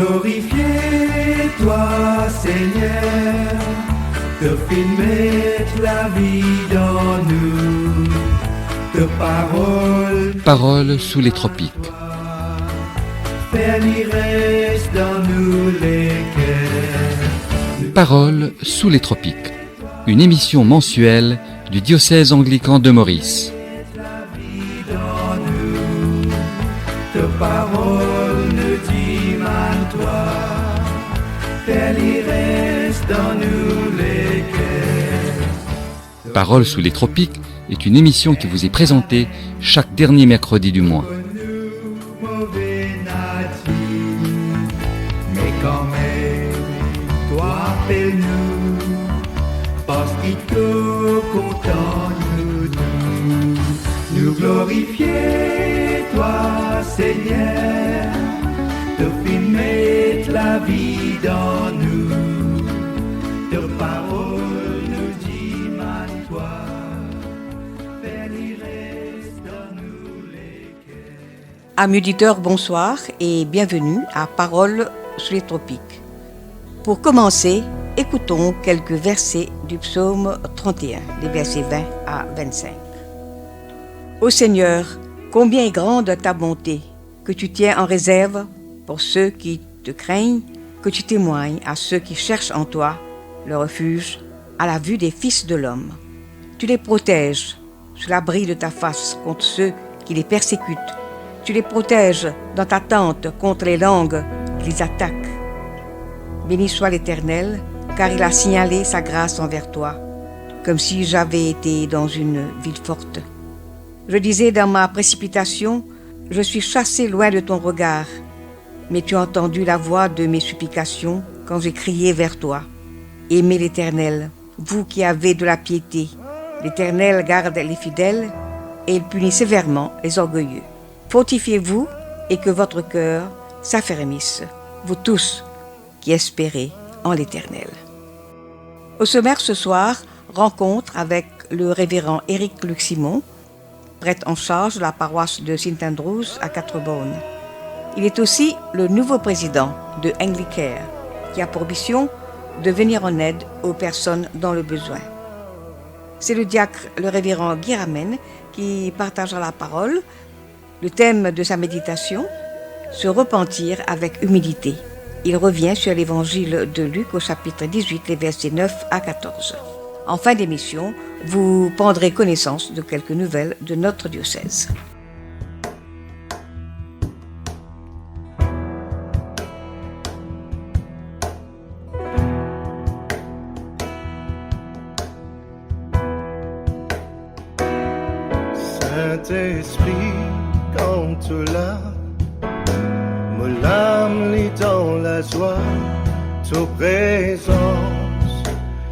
glorifier toi, Seigneur, te filmer la vie dans nous, de Paroles sous les tropiques. Faire l'ivresse dans nous les cœurs. Paroles sous les tropiques. Une émission mensuelle du diocèse anglican de Maurice. De parole ne dit mal toi, faire l'ivresse dans nous les cœurs. Paroles sous les tropiques est une émission qui vous est présentée chaque dernier mercredi du mois. Mais quand même, toi appelle-nous, parce qu'il te content nous glorifier, toi Seigneur, te filmer la vie dans nous, de parole nous dit mal toi, faire l'ivresse dans nous les cœurs. Amis auditeurs, bonsoir et bienvenue à Paroles sous les tropiques. Pour commencer, écoutons quelques versets du psaume 31, les versets 20 à 25. Ô Seigneur, combien est grande ta bonté, que tu tiens en réserve pour ceux qui te craignent, que tu témoignes à ceux qui cherchent en toi le refuge à la vue des fils de l'homme. Tu les protèges sous l'abri de ta face contre ceux qui les persécutent. Tu les protèges dans ta tente contre les langues qui les attaquent. Béni soit l'Éternel, car il a signalé sa grâce envers toi, comme si j'avais été dans une ville forte. Je disais dans ma précipitation, je suis chassé loin de ton regard, mais tu as entendu la voix de mes supplications quand j'ai crié vers toi. Aimez l'Éternel, vous qui avez de la piété. L'Éternel garde les fidèles et il punit sévèrement les orgueilleux. Fortifiez-vous et que votre cœur s'affermisse, vous tous qui espérez en l'Éternel. Au sommaire ce soir, rencontre avec le révérend Éric Luc-Simon, prêtre en charge de la paroisse de St Andrews à Quatre-Beaunes. Il est aussi le nouveau président de Anglicare, qui a pour mission de venir en aide aux personnes dans le besoin. C'est le diacre, le révérend Guy Ramen, qui partagera la parole. Le thème de sa méditation, se repentir avec humilité. Il revient sur l'évangile de Luc au chapitre 18, les versets 9 à 14. En fin d'émission, vous prendrez connaissance de quelques nouvelles de notre diocèse. Saint-Esprit, quand tu l'as, mon âme lit dans la joie, ta présence,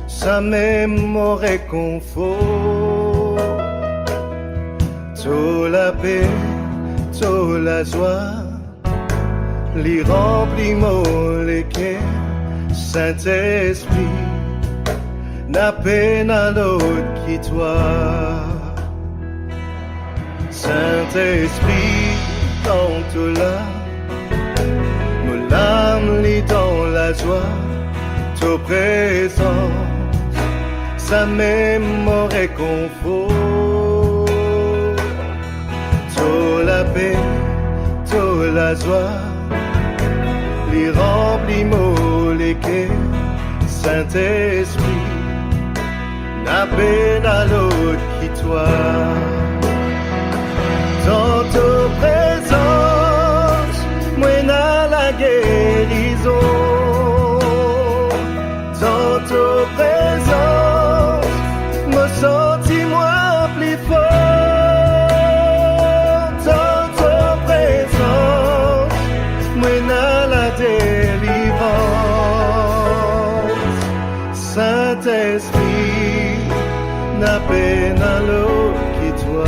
sa mémoire réconfort, toute la paix, toute la joie, l'y remplit mon les cœurs, Saint-Esprit, n'a peine à l'autre qui toi. Saint-Esprit, quand tu l'as, mon âme lit dans la joie, ta présence, sa mémoire réconfort, toute la paix, toute la joie, l'y remplit mon les cœurs, Saint-Esprit, n'a peine à l'autre qui toi. Dans ta présence, moi n'a la guérison. Dans ta présence, me senti-moi plus fort. Dans ta présence, moi n'a la délivrance. Saint-Esprit, n'a peine à l'eau qui toi.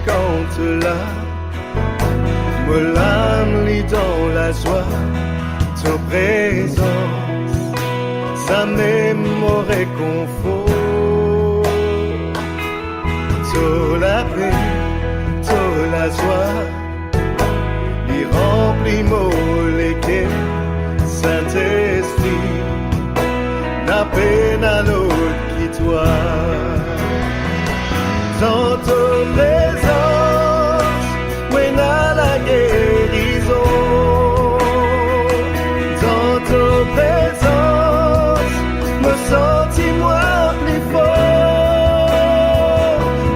Quand tu l'as, me l'âme lit dans la joie, ta présence, sa mémoire réconfort, tôt la paix, tôt la joie, les remplis mots, lesquels Saint-Esprit, n'a peine à l'autre qui toi. Dans ton présence, when à la guérison, dans ton présence, me sentis-moi plus fort.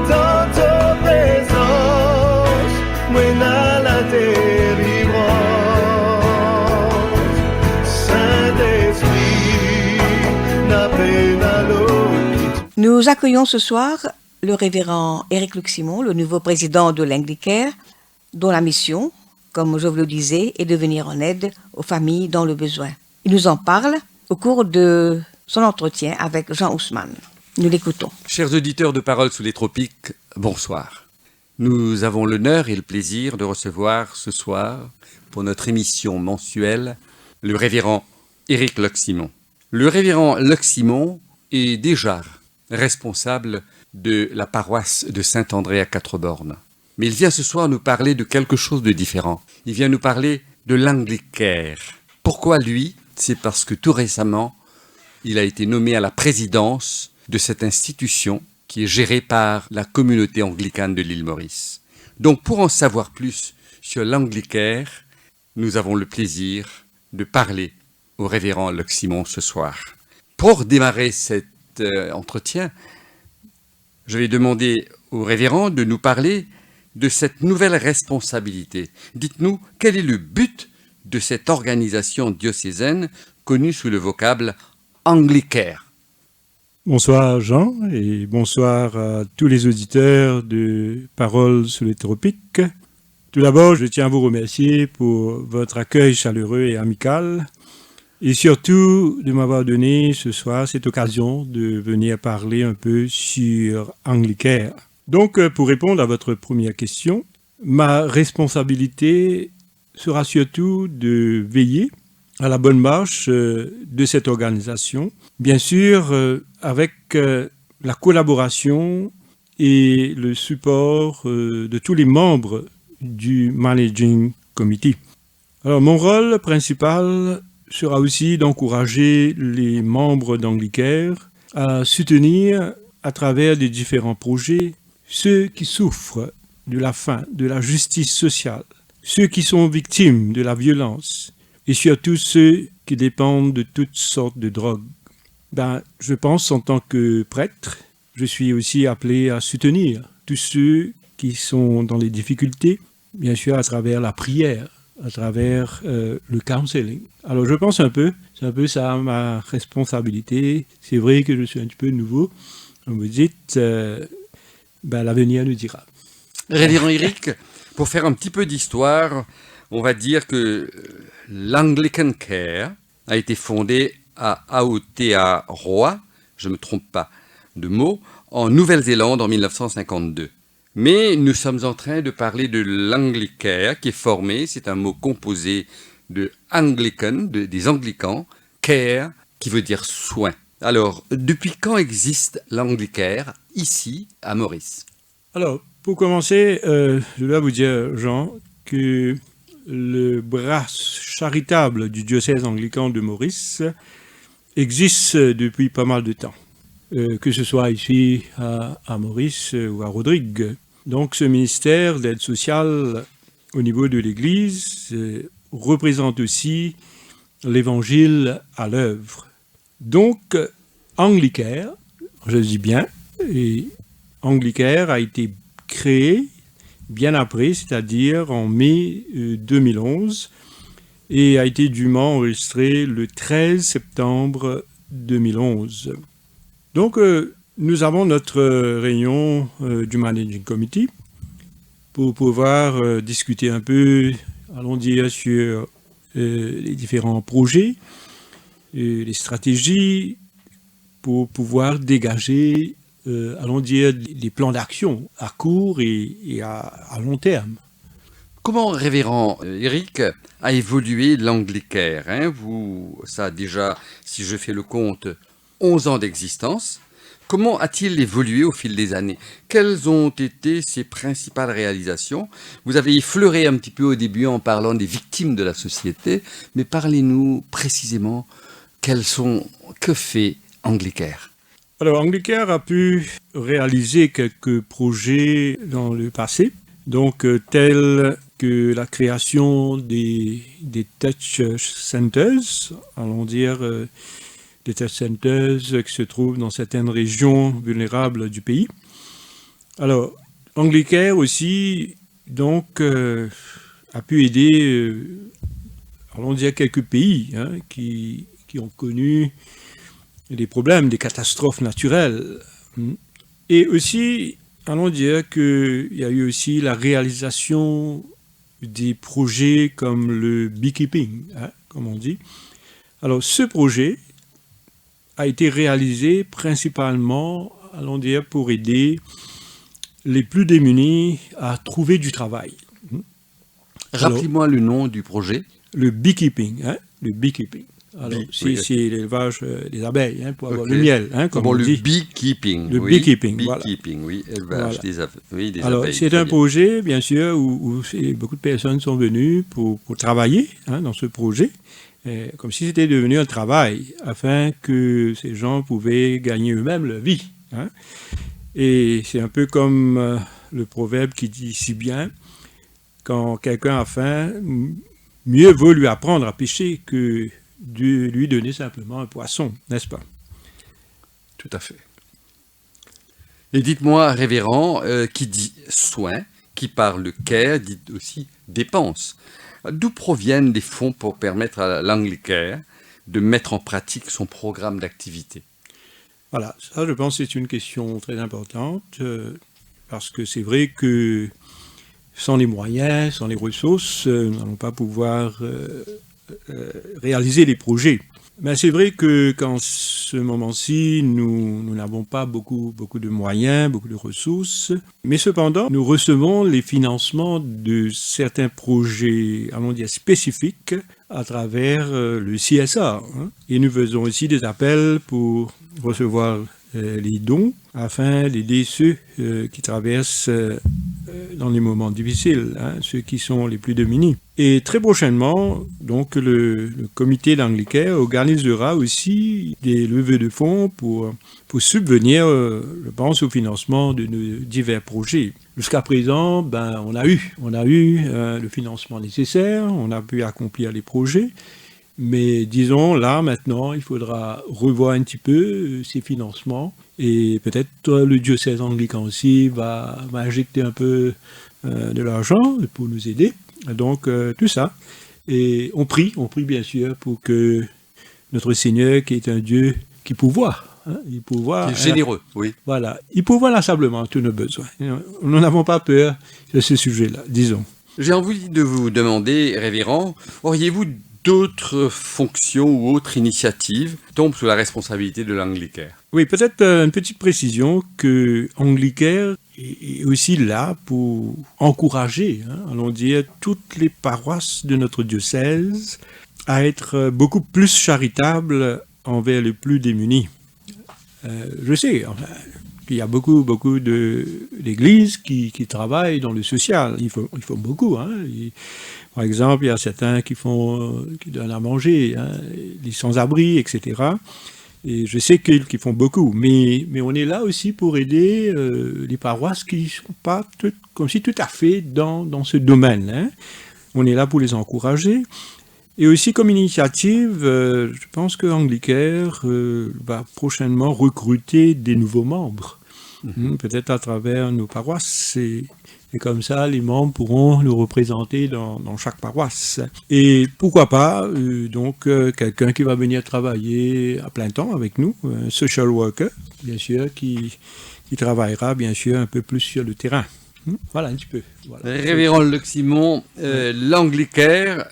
Dans ton présence, when à la délivrance, Saint-Esprit, n'a peine à l'autre. Nous accueillons ce soir le révérend Éric Luc-Simon, le nouveau président de l'Anglicare, dont la mission, comme je vous le disais, est de venir en aide aux familles dans le besoin. Il nous en parle au cours de son entretien avec Jean Ousmane. Nous l'écoutons. Chers auditeurs de Paroles sous les tropiques, bonsoir. Nous avons l'honneur et le plaisir de recevoir ce soir, pour notre émission mensuelle, le révérend Éric Luc-Simon. Le révérend Luc-Simon est déjà responsable de la paroisse de Saint-André à Quatre-Bornes. Mais il vient ce soir nous parler de quelque chose de différent. Il vient nous parler de l'Anglicare. Pourquoi lui? C'est parce que tout récemment, il a été nommé à la présidence de cette institution qui est gérée par la communauté anglicane de l'île Maurice. Donc pour en savoir plus sur l'Anglicare, nous avons le plaisir de parler au révérend Luc-Simon ce soir. Pour démarrer cet entretien, je vais demander au révérend de nous parler de cette nouvelle responsabilité. Dites-nous, quel est le but de cette organisation diocésaine connue sous le vocable Anglicare? Bonsoir Jean et bonsoir à tous les auditeurs de Paroles sous les tropiques. Tout d'abord, je tiens à vous remercier pour votre accueil chaleureux et amical et surtout de m'avoir donné ce soir cette occasion de venir parler un peu sur Anglicare. Donc, pour répondre à votre première question, ma responsabilité sera surtout de veiller à la bonne marche de cette organisation, bien sûr avec la collaboration et le support de tous les membres du Managing Committee. Alors, mon rôle principal sera aussi d'encourager les membres d'Anglicare à soutenir à travers des différents projets ceux qui souffrent de la faim, de la justice sociale, ceux qui sont victimes de la violence et surtout ceux qui dépendent de toutes sortes de drogues. Je pense en tant que prêtre, je suis aussi appelé à soutenir tous ceux qui sont dans les difficultés, bien sûr à travers la prière, à travers le counseling. Alors je pense c'est un peu ça ma responsabilité. C'est vrai que je suis un petit peu nouveau. Comme vous dites, l'avenir nous dira. Révérend Éric, pour faire un petit peu d'histoire, on va dire que l'Anglican Care a été fondé à Aotearoa, je ne me trompe pas de mot, en Nouvelle-Zélande en 1952. Mais nous sommes en train de parler de l'Anglicare qui est formé, c'est un mot composé de Anglican, des Anglicans, care, qui veut dire soin. Alors, depuis quand existe l'Anglicare ici, à Maurice? Alors, pour commencer, je dois vous dire, Jean, que le bras charitable du diocèse anglican de Maurice existe depuis pas mal de temps, que ce soit ici à Maurice ou à Rodrigue. Donc, ce ministère d'aide sociale au niveau de l'Église représente aussi l'Évangile à l'œuvre. Donc, Anglicare, je dis bien, et Anglicare a été créé bien après, c'est-à-dire en mai 2011, et a été dûment enregistré le 13 septembre 2011. Donc, nous avons notre réunion du Managing Committee pour pouvoir discuter un peu, allons dire, sur les différents projets, les stratégies, pour pouvoir dégager, allons dire, des plans d'action à court et à long terme. Comment, révérend Éric, a évolué l'Anglicare, Ça a déjà, si je fais le compte, 11 ans d'existence. Comment a-t-il évolué au fil des années? Quelles ont été ses principales réalisations? Vous avez effleuré un petit peu au début en parlant des victimes de la société, mais parlez-nous précisément que fait Anglicare? Alors, Anglicare a pu réaliser quelques projets dans le passé, donc tels que la création des touch centers, allons dire des touch centers qui se trouvent dans certaines régions vulnérables du pays. Alors, Anglicare aussi, donc, a pu aider, allons dire, quelques pays qui ont connu des problèmes, des catastrophes naturelles. Et aussi, allons dire qu'il y a eu aussi la réalisation des projets comme le beekeeping, comme on dit. Alors, ce projet a été réalisé principalement, allons dire, pour aider les plus démunis à trouver du travail. Rappelez-moi le nom du projet. Le beekeeping, le beekeeping. Alors, c'est l'élevage des abeilles, pour avoir le miel, comme on dit. Le beekeeping. Le beekeeping, beekeeping, voilà. Oui, élevage des abeilles. Alors, c'est un projet, bien sûr, où beaucoup de personnes sont venues pour travailler dans ce projet, comme si c'était devenu un travail, afin que ces gens pouvaient gagner eux-mêmes leur vie. Et c'est un peu comme le proverbe qui dit si bien, quand quelqu'un a faim, mieux vaut lui apprendre à pêcher que de lui donner simplement un poisson, n'est-ce pas? Tout à fait. Et dites-moi, révérend, qui dit soin, qui parle care, dit aussi dépenses. D'où proviennent les fonds pour permettre à l'Anglicare de mettre en pratique son programme d'activité? Voilà, ça je pense que c'est une question très importante, parce que c'est vrai que sans les moyens, sans les ressources, nous n'allons pas pouvoir réaliser les projets. Mais c'est vrai que qu'en ce moment-ci, nous n'avons pas beaucoup de moyens, beaucoup de ressources. Mais cependant, nous recevons les financements de certains projets, allons dire, spécifiques à travers le CSA. Et nous faisons aussi des appels pour recevoir les dons afin d'aider ceux qui traversent dans les moments difficiles, ceux qui sont les plus démunis. Et très prochainement, donc le comité d'Anglicare organisera aussi des levées de fonds pour subvenir, je pense, au financement de nos divers projets. Jusqu'à présent, on a eu le financement nécessaire, on a pu accomplir les projets. Mais disons, là, maintenant, il faudra revoir un petit peu ces financements et peut-être le diocèse anglican aussi va injecter un peu de l'argent pour nous aider. Donc, tout ça. Et on prie bien sûr pour que notre Seigneur, qui est un Dieu qui pourvoit, il pourvoit... Qui est généreux, oui. Voilà, il pourvoit inlassablement tous nos besoins. Nous n'avons pas peur de ce sujet-là, disons. J'ai envie de vous demander, révérend, auriez-vous d'autres fonctions ou autres initiatives tombent sous la responsabilité de l'Anglicare? Oui, peut-être une petite précision que Anglicare est aussi là pour encourager, allons dire, toutes les paroisses de notre diocèse à être beaucoup plus charitables envers les plus démunis. Je sais, il y a beaucoup d'églises qui travaillent dans le social. Il faut beaucoup. Par exemple, il y a certains qui donnent à manger, les sans-abri, etc. Et je sais qu'ils font beaucoup. Mais on est là aussi pour aider les paroisses qui ne sont pas comme si tout à fait dans ce domaine. On est là pour les encourager. Et aussi comme initiative, je pense que Anglicare va prochainement recruter des nouveaux membres, peut-être à travers nos paroisses. Et comme ça, les membres pourront nous représenter dans chaque paroisse. Et pourquoi pas, quelqu'un qui va venir travailler à plein temps avec nous, un social worker, bien sûr, qui travaillera bien sûr un peu plus sur le terrain. Voilà un petit peu. Voilà. Révérend Luc Simon, l'Anglicare,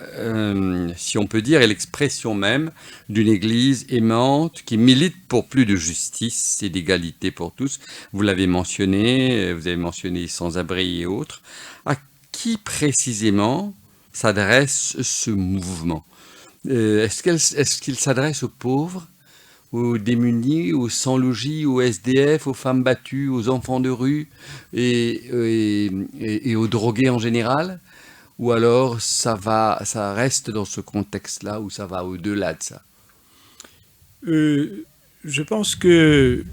si on peut dire, est l'expression même d'une église aimante qui milite pour plus de justice et d'égalité pour tous. Vous l'avez mentionné, vous avez mentionné sans-abri et autres. À qui précisément s'adresse ce mouvement? Est-ce qu'il s'adresse aux pauvres, aux démunis, aux sans-logis, aux SDF, aux femmes battues, aux enfants de rue et aux drogués en général? Ou alors ça reste dans ce contexte-là ou ça va au-delà de ça? Je pense que,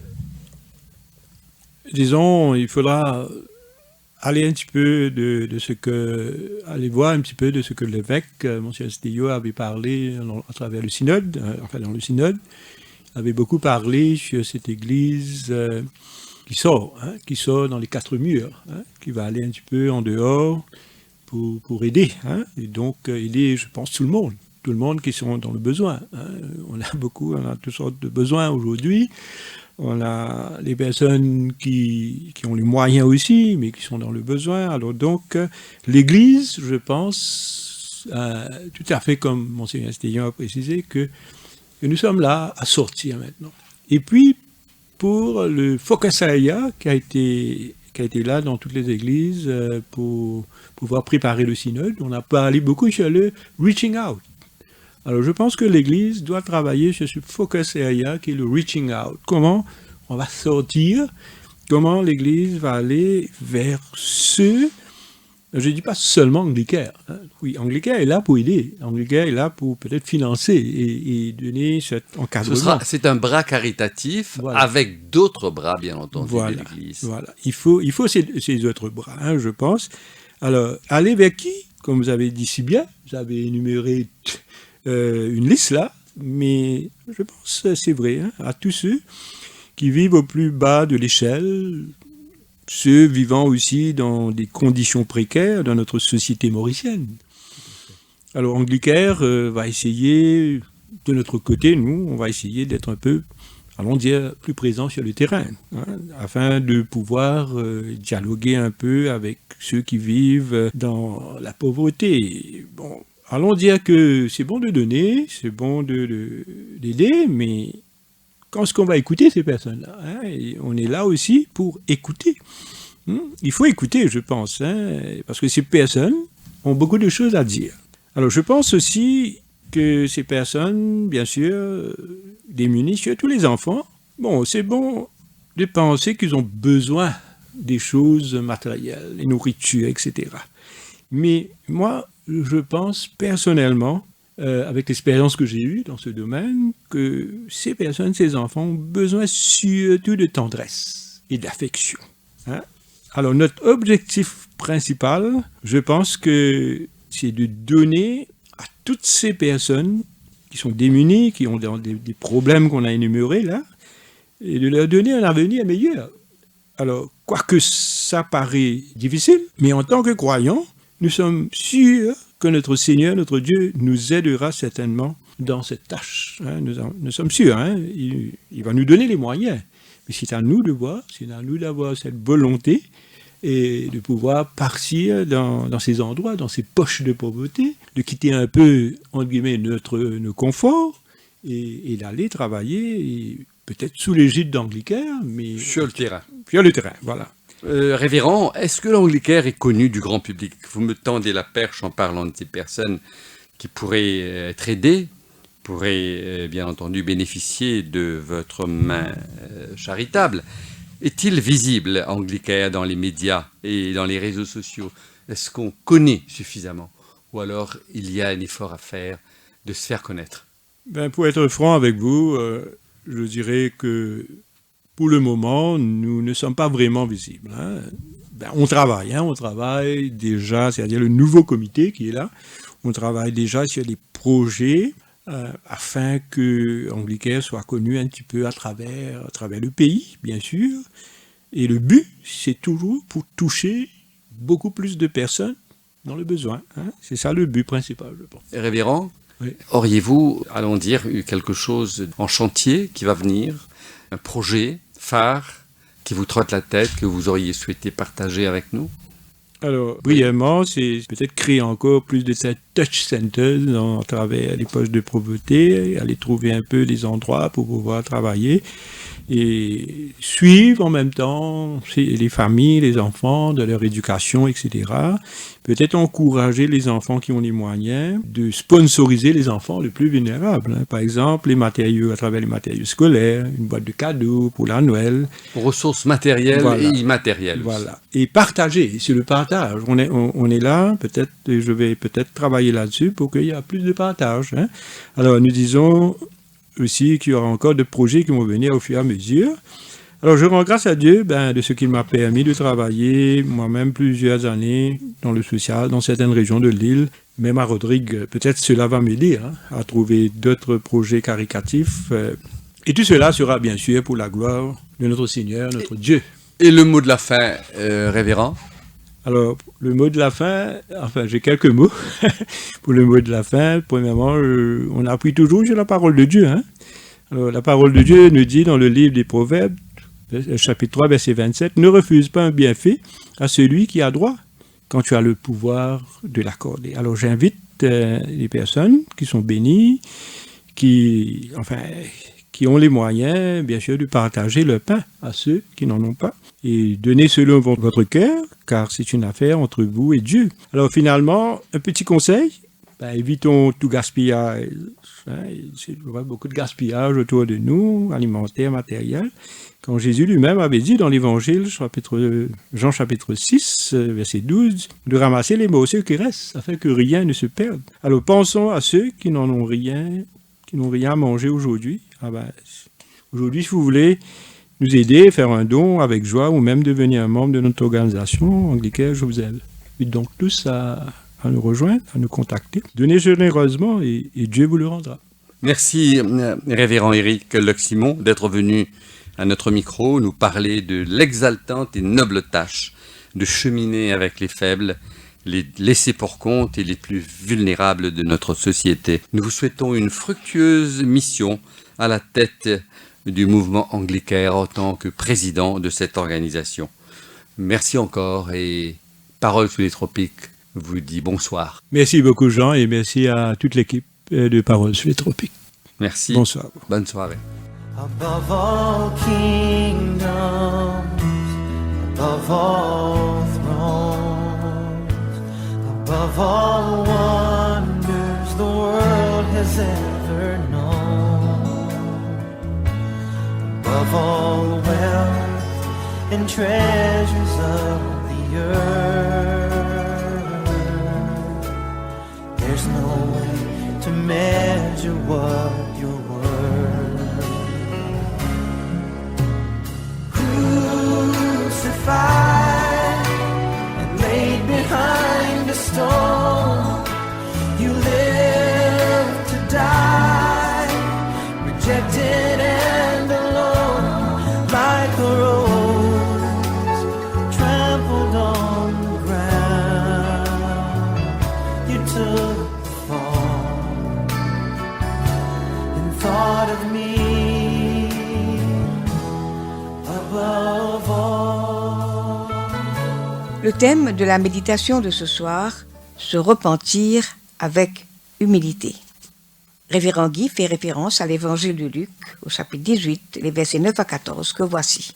disons, il faudra aller un petit peu aller voir un petit peu de ce que l'évêque, Monsieur Astillo, avait parlé à travers le synode, dans le synode, avait beaucoup parlé sur cette église qui sort dans les 4 murs, qui va aller un petit peu en dehors pour aider, et donc aider, je pense, tout le monde qui sont dans le besoin. On a toutes sortes de besoins aujourd'hui. On a les personnes qui ont les moyens aussi, mais qui sont dans le besoin. Alors donc, l'Église, je pense, tout à fait comme Monseigneur Stellion a précisé, que nous sommes là à sortir maintenant. Et puis, pour le Focus Area qui a été là dans toutes les églises pour pouvoir préparer le synode, on a parlé beaucoup sur le reaching out. Alors, je pense que l'Église doit travailler sur ce focus area qui est le reaching out. Comment on va sortir, comment l'Église va aller vers ceux, je ne dis pas seulement anglicains. Oui, anglicain est là pour aider, anglicain est là pour peut-être financer et donner cet encadrement. C'est un bras caritatif, voilà, avec d'autres bras, bien entendu, voilà, de l'Église. Voilà, il faut ces autres bras, je pense. Alors, aller vers qui? Comme vous avez dit si bien, vous avez énuméré une liste là, mais je pense que c'est vrai, à tous ceux qui vivent au plus bas de l'échelle, ceux vivant aussi dans des conditions précaires dans notre société mauricienne. Alors Anglicare va essayer, de notre côté, nous, on va essayer d'être un peu, allons dire, plus présents sur le terrain, afin de pouvoir dialoguer un peu avec ceux qui vivent dans la pauvreté. Bon, allons dire que c'est bon de donner, c'est bon d'aider, mais quand est-ce qu'on va écouter ces personnes-là, et on est là aussi pour écouter. Il faut écouter, je pense, parce que ces personnes ont beaucoup de choses à dire. Alors, je pense aussi que ces personnes, bien sûr, démunies, surtout les enfants, bon, c'est bon de penser qu'ils ont besoin des choses matérielles, les nourritures, etc. Mais moi, je pense personnellement, avec l'expérience que j'ai eue dans ce domaine, que ces personnes, ces enfants, ont besoin surtout de tendresse et d'affection. Alors, notre objectif principal, je pense que c'est de donner à toutes ces personnes qui sont démunies, qui ont des problèmes qu'on a énumérés là, et de leur donner un avenir meilleur. Alors, quoique ça paraît difficile, mais en tant que croyants, nous sommes sûrs que notre Seigneur, notre Dieu, nous aidera certainement dans cette tâche. Nous sommes sûrs, il va nous donner les moyens. Mais c'est à nous de voir, c'est à nous d'avoir cette volonté et de pouvoir partir dans ces endroits, dans ces poches de pauvreté, de quitter un peu, entre guillemets, nos conforts et d'aller travailler, et peut-être sous l'égide d'Anglicare, mais... Sur le terrain. Sur le terrain, voilà. Révérend, est-ce que l'Anglicare est connu du grand public? Vous me tendez la perche en parlant de ces personnes qui pourraient être aidées, pourraient bien entendu bénéficier de votre main charitable. Est-il visible, Anglicare, dans les médias et dans les réseaux sociaux? Est-ce qu'on connaît suffisamment? Ou alors il y a un effort à faire de se faire connaître? Pour être franc avec vous, je dirais que pour le moment, nous ne sommes pas vraiment visibles. On travaille déjà, c'est-à-dire le nouveau comité qui est là, on travaille déjà sur les projets afin que Anglicare soit connu un petit peu à travers le pays, bien sûr. Et le but, c'est toujours pour toucher beaucoup plus de personnes dans le besoin. C'est ça le but principal, je pense. Révérend, oui. Auriez-vous, allons dire, eu quelque chose en chantier qui va venir, un projet phare qui vous trotte la tête, que vous auriez souhaité partager avec nous? Alors, brièvement, c'est peut-être créer encore plus de ces touch centers à travers les poches de pauvreté, aller trouver un peu des endroits pour pouvoir travailler. et suivre en même temps les familles, les enfants, de leur éducation, etc. Peut-être encourager les enfants qui ont les moyens de sponsoriser les enfants les plus vulnérables. Par exemple, les matériaux, à travers les matériaux scolaires, une boîte de cadeaux pour la Noël. Ressources matérielles et immatérielles. Voilà. Et partager, c'est le partage. On est là, peut-être, je vais peut-être travailler là-dessus pour qu'il y ait plus de partage. Alors, nous disons aussi qu'il y aura encore de projets qui vont venir au fur et à mesure. Alors, je rends grâce à Dieu de ce qu'il m'a permis de travailler moi-même plusieurs années dans le social, dans certaines régions de l'île. Même à Rodrigue, peut-être cela va m'aider à trouver d'autres projets caricatifs. Et tout cela sera bien sûr pour la gloire de notre Seigneur, notre Dieu. Et le mot de la fin, révérend? Alors, le mot de la fin, enfin, j'ai quelques mots pour le mot de la fin. Premièrement, on appuie toujours sur la parole de Dieu. Alors, la parole de Dieu nous dit dans le livre des Proverbes, chapitre 3, verset 27, « Ne refuse pas un bienfait à celui qui a droit quand tu as le pouvoir de l'accorder. » Alors, j'invite les personnes qui sont bénies, qui ont les moyens, bien sûr, de partager le pain à ceux qui n'en ont pas. Et donnez selon votre cœur, car c'est une affaire entre vous et Dieu. Alors finalement, un petit conseil, évitons tout gaspillage. Il y a beaucoup de gaspillage autour de nous, alimentaire, matériel. Quand Jésus lui-même avait dit dans l'Évangile, Jean chapitre 6, verset 12, de ramasser les morceaux qui restent, afin que rien ne se perde. Alors pensons à ceux qui n'ont rien à manger aujourd'hui. Aujourd'hui, si vous voulez nous aider, faire un don avec joie ou même devenir un membre de notre organisation anglicaine, je vous invite donc tous à nous rejoindre, à nous contacter. Donnez généreusement et Dieu vous le rendra. Merci, révérend Éric Loximon, d'être venu à notre micro nous parler de l'exaltante et noble tâche de cheminer avec les faibles, les laissés pour compte et les plus vulnérables de notre société. Nous vous souhaitons une fructueuse mission à la tête du mouvement Anglicare en tant que président de cette organisation. Merci encore et Parole sous les tropiques vous dit bonsoir. Merci beaucoup Jean et merci à toute l'équipe de Parole sous les tropiques. Merci. Bonsoir. Bonne soirée. Above all kingdoms, above all thrones, above all wonders the world has ever known, above all wealth and treasures of the earth, there's no way to measure what you're worth. Crucified and laid behind a stone, you live to die, rejected and alone, like a rose trampled on the ground. You took the fall and thought of me above all. Le thème de la méditation de ce soir, se repentir avec humilité. Révérend Guy fait référence à l'évangile de Luc, au chapitre 18, les versets 9 à 14, que voici.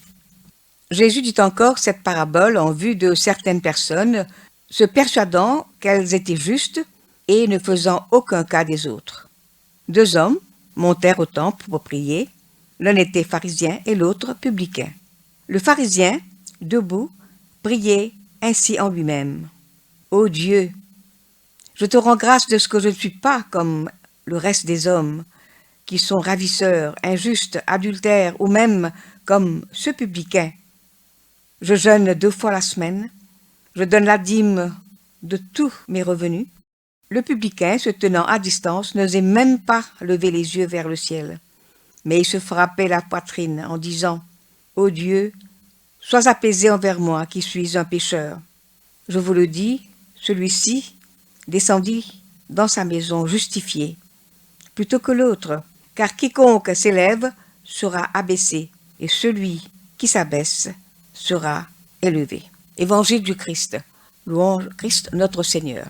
Jésus dit encore cette parabole en vue de certaines personnes, se persuadant qu'elles étaient justes et ne faisant aucun cas des autres. 2 hommes montèrent au temple pour prier, l'un était pharisien et l'autre publicain. Le pharisien, debout, priait ainsi en lui-même. Ô Dieu, je te rends grâce de ce que je ne suis pas comme le reste des hommes, qui sont ravisseurs, injustes, adultères, ou même comme ce publicain. Je jeûne 2 fois la semaine, je donne la dîme de tous mes revenus. Le publicain, se tenant à distance, n'osait même pas lever les yeux vers le ciel, mais il se frappait la poitrine en disant « Ô Dieu, sois apaisé envers moi qui suis un pécheur. » Je vous le dis, celui-ci descendit dans sa maison justifié, plutôt que l'autre, car quiconque s'élève sera abaissé, et celui qui s'abaisse sera élevé. Évangile du Christ. Louange Christ notre Seigneur.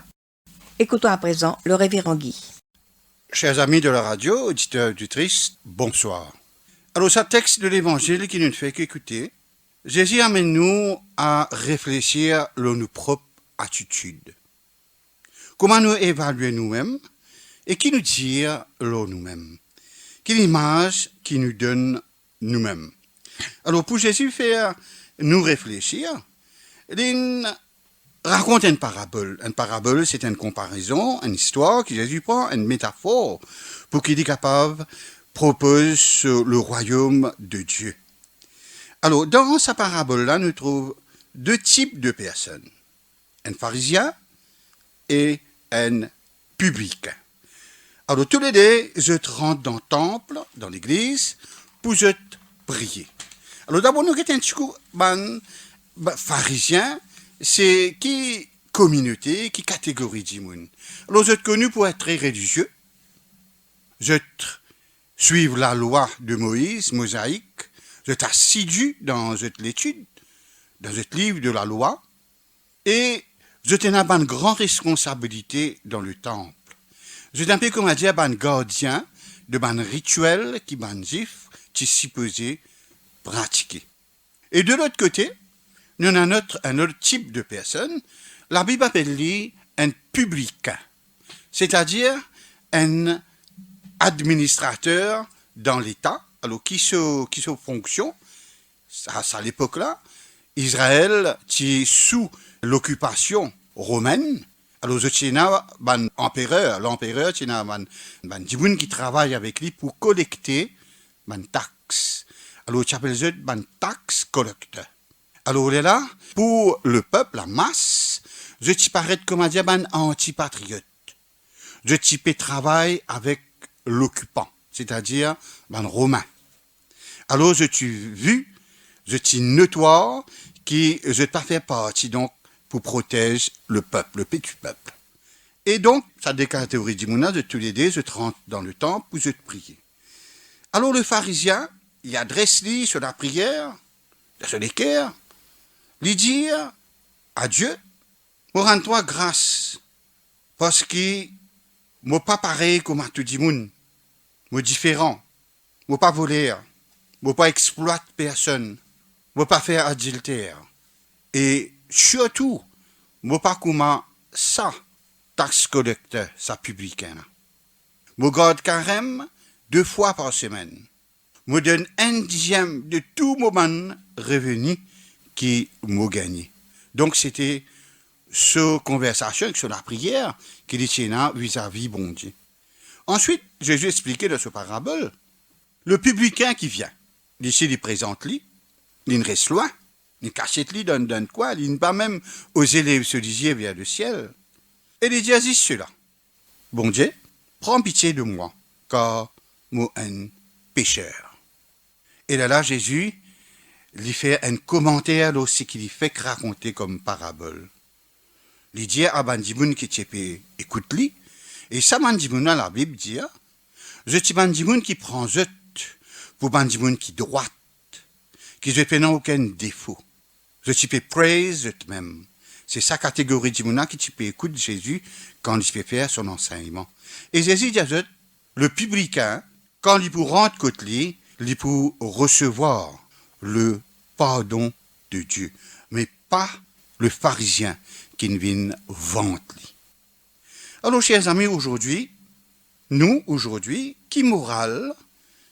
Écoutons à présent le révérend Guy. Chers amis de la radio, auditeurs et auditrices, bonsoir. Alors, ce texte de l'Évangile qui ne fait qu'écouter, Jésus amène nous à réfléchir à nos propres attitudes. Comment nous évaluer nous-mêmes et qui nous dire nous-mêmes. Quelle image qui nous donne nous-mêmes. Alors, pour Jésus faire nous réfléchir, il raconte une parabole. Une parabole, c'est une comparaison, une histoire que Jésus prend, une métaphore, pour qu'il est capable propose le royaume de Dieu. Alors, dans sa parabole-là, nous trouvons deux types de personnes. Un pharisien et un publicain. Alors, tous les deux, je rentre dans le temple, dans l'église, pour je prier. Alors, d'abord, nous avons un petit pharisien, c'est qui communauté, qui catégorie du monde. Alors, je suis connu pour être très religieux. Je suivre la loi de Moïse, mosaïque. Je suis assidu dans cette étude, dans ce livre de la loi. Et je tenais une grande responsabilité dans le temple. Je suis un peu, comme on dit, un gardien de un rituel qui est juif, qui est supposé pratiquer. Et de l'autre côté, nous avons un autre type de personne. La Bible appelle lui un publicain, c'est-à-dire un administrateur dans l'État, alors qui se fonction, à l'époque-là, Israël qui sous l'occupation romaine. Alors, je tiens un empereur, l'empereur tiens un djiboun qui travaille avec lui pour collecter une taxe. Alors, tu appelles ça un taxe collecteur. Alors, il est là, pour le peuple, la masse, je t'y parais comme un antipatriote. Je t'y travaille avec l'occupant, c'est-à-dire un romain. Alors, je t'y vu, je t'y notoire, qui je t'ai fait partie, donc, pour protéger le peuple, le petit peuple. Et donc, ça décatégorie du mouna, de tous les deux, je te rentre dans le temple où je te prie. Alors, le pharisien, il adresse-lui sur la prière, sur l'équerre, lui dire à Dieu, moi rends-toi grâce, parce que moi pas pareil comme à tout le monde, moi différent, moi pas voler, moi pas exploite personne, moi pas faire adultère. Et surtout, moi pas comme ça, taxe collecteur, ça publicain. Moi garde carême 2 fois par semaine. Moi donne 1/10 de tout mon revenu qui m'a gagné. Donc c'était ce conversation sur la prière qu'il y tient vis-à-vis bon Dieu. Ensuite, Jésus expliquait dans ce parabole, le publicain qui vient, ici il présente lui, il reste loin, il cachette lui donne quoi, il n'a pas même osé se dire vers le ciel. Et il dit à cela, bon Dieu, prends pitié de moi, car moi un pécheur. Et là, Jésus lui fait un commentaire aussi qu'il lui fait raconter comme parabole. Il dit à Bandimoun qui écoute-lui, et ça Bandimoun la Bible dit, je suis Bandimoun qui prend zut pour Bandimoun qui droite, qui ne fait aucun défaut. Je suis praise même. C'est sa catégorie d'imouna qui peut écouter Jésus quand il peut faire son enseignement. Et Jésus dit à zut, le publicain, quand il pour rentrer côté lui, il pour recevoir le pardon de Dieu, mais pas le pharisien qui ne vient vendre. Alors, chers amis, aujourd'hui, qui morale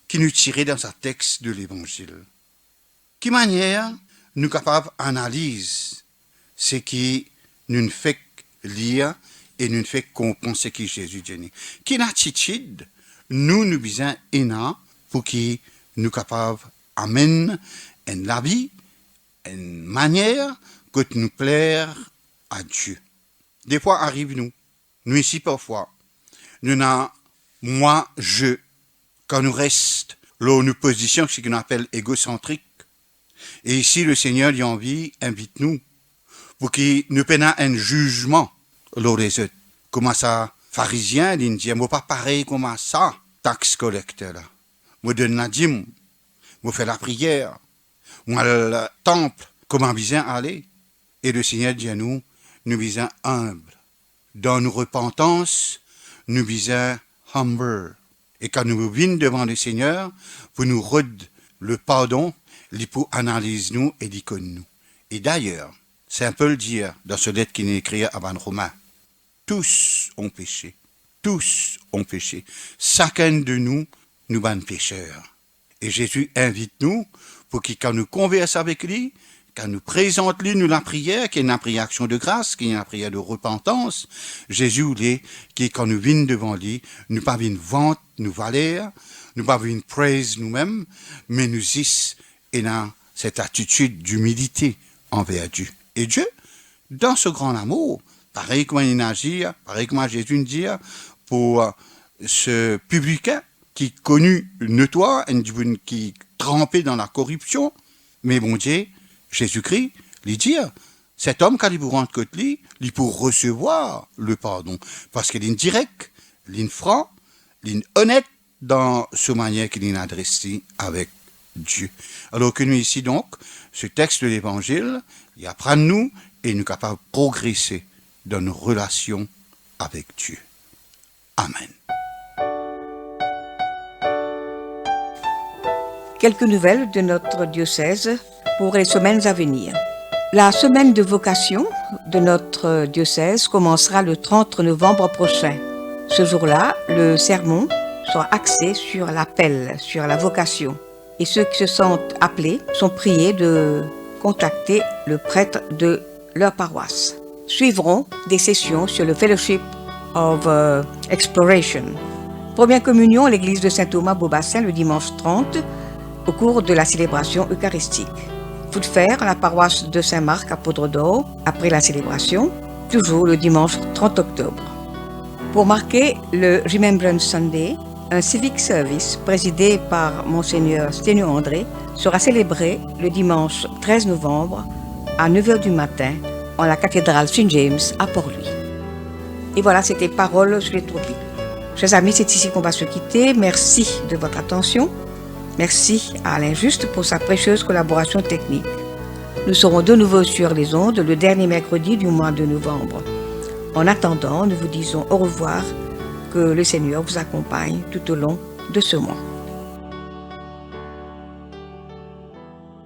qui nous tirait dans sa texte de l'Évangile? Qui manière nous capables d'analyser ce qui nous fait lire et nous fait comprendre ce que Jésus dit? Quelle attitude nous besoin pour qu'il nous capables amène la vie, une manière que nous plaire à Dieu. Des fois arrive nous ici parfois, nous n'avons moi, je, quand nous reste là nous position ce qu'on appelle égocentrique. Et ici le Seigneur y invite nous pour qu'il nous prenne un jugement lors des autres. Comment ça, pharisien, il dit, moi pas pareil comme ça, taxe collecteur là. Moi donne la dîme, moi fais la prière, moi le temple, comment besoin aller? Et le Seigneur dit à nous besoin humble. Dans nos repentances, nous besoin humble. Et quand nous venons devant le Seigneur, pour nous le pardon, il pour analyser nous et dit nous. Et d'ailleurs, c'est un peu le dire dans ce lettre qu'il est écrit avant Romain. Tous ont péché. Tous ont péché. Chacun de nous, nous sommes pécheurs. Et Jésus invite nous pour qu'il, quand nous converse avec lui, quand nous présente lui, nous la prière, qui est une prière action de grâce, qui est une prière de repentance, Jésus voulait que quand nous venons devant lui, nous pas venir vente, nous valer, nous pas venir praise nous-mêmes, mais nous is et dans cette attitude d'humilité envers Dieu. Et Dieu, dans ce grand amour, pareil comme il agit, pareil comme Jésus nous dit, pour ce publicain qui est connu, notoire, qui est trempé dans la corruption, mais bon Dieu, Jésus-Christ, lui dit, cet homme, quand il vous rentre côté lui, il pour recevoir le pardon. Parce qu'il est direct, il est franc, il est honnête dans ce manière qu'il est adressé avec Dieu. Alors que nous ici donc, ce texte de l'Évangile, il apprend nous et nous sommes capables de progresser dans nos relations avec Dieu. Amen. Quelques nouvelles de notre diocèse pour les semaines à venir. La semaine de vocation de notre diocèse commencera le 30 novembre prochain. Ce jour-là, le sermon sera axé sur l'appel, sur la vocation. Et ceux qui se sentent appelés sont priés de contacter le prêtre de leur paroisse. Suivront des sessions sur le Fellowship of Exploration. Première communion à l'église de Saint-Thomas-Beaubassin le dimanche 30 au cours de la célébration eucharistique. Coup de fer à la paroisse de Saint-Marc à Poudre-d'Or après la célébration, toujours le dimanche 30 octobre. Pour marquer le Remembrance Sunday, un civic service présidé par Monseigneur Sténio André sera célébré le dimanche 13 novembre à 9h du matin en la cathédrale Saint James à Port-Louis. Et voilà, c'était Paroles sur les tropiques. Chers amis, c'est ici qu'on va se quitter. Merci de votre attention. Merci à Alain Juste pour sa précieuse collaboration technique. Nous serons de nouveau sur les ondes le dernier mercredi du mois de novembre. En attendant, nous vous disons au revoir, que le Seigneur vous accompagne tout au long de ce mois.